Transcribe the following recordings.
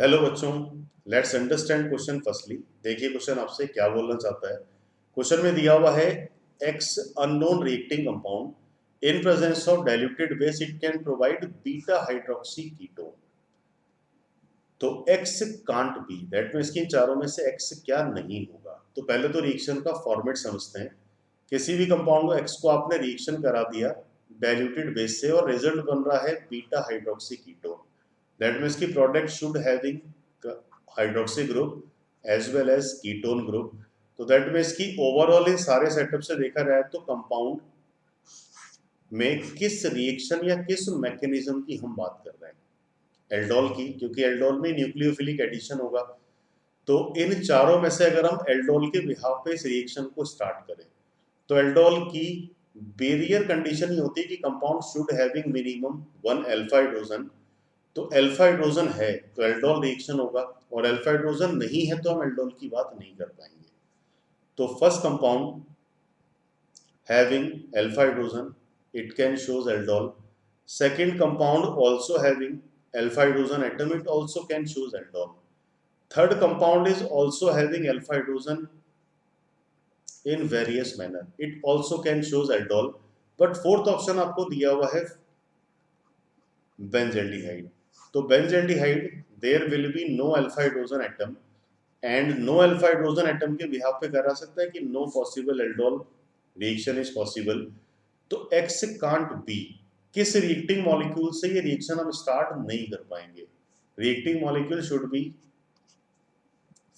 Hello बच्चों, let's understand question firstly. देखिए question आपसे क्या बोलना चाहता है। क्वेश्चन में दिया हुआ है X unknown reacting compound in presence of diluted base it can provide beta hydroxy ketone. तो X can't be, that means कि इन चारों में से एक्स क्या नहीं होगा। तो पहले तो रिएक्शन का फॉर्मेट समझते हैं। किसी भी कंपाउंड को एक्स को आपने रिएक्शन करा दिया डाइल्यूटेड बेस से और रिजल्ट बन रहा है beta hydroxy ketone. That means की product should having hydroxy group as well as ketone group. तो दैट मीन्स की ओवरऑल इन सारे सेटअप से देखा जाए तो कंपाउंड में किस रिएक्शन या किस मैकेनिज्म की हम बात कर रहे हैं, एल्डोल की, क्योंकि एल्डोल में न्यूक्लियोफिलिक एडिशन होगा। तो इन चारों में से अगर हम एल्डोल के बिहाफ पे इस रिएक्शन को स्टार्ट करें तो एल्डोल की बैरियर कंडीशन ये होती है कि compound should having minimum one alpha hydrogen. तो अल्फा हाइड्रोजन है तो एल्डोल रिएक्शन होगा, और अल्फा हाइड्रोजन नहीं है तो हम एल्डोल की बात नहीं कर पाएंगे। तो first compound having alpha hydrogen, it can shows aldol. Second compound also having alpha hydrogen atom, it also can shows aldol. Third compound is also having alpha hydrogen in various manner, it also can shows aldol. But fourth option आपको दिया हुआ है benzaldehyde. तो benzaldehyde there will be no alpha hydrogen atom, and no alpha hydrogen atom के behalf पे करा सकता है कि no possible aldol reaction is possible. तो एक्स कांट बी, किस रिएक्टिंग मॉलिक्यूल से ये रिएक्शन हम स्टार्ट नहीं कर पाएंगे। Reacting molecule should be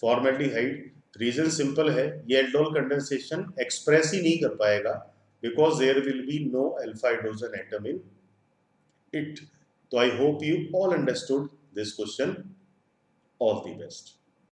formaldehyde. Reason simple है, ये एल्डोल कंडेंसेशन एक्सप्रेस ही नहीं कर पाएगा because there will be no alpha hydrogen atom in it. तो I hope you all understood this question. All the best.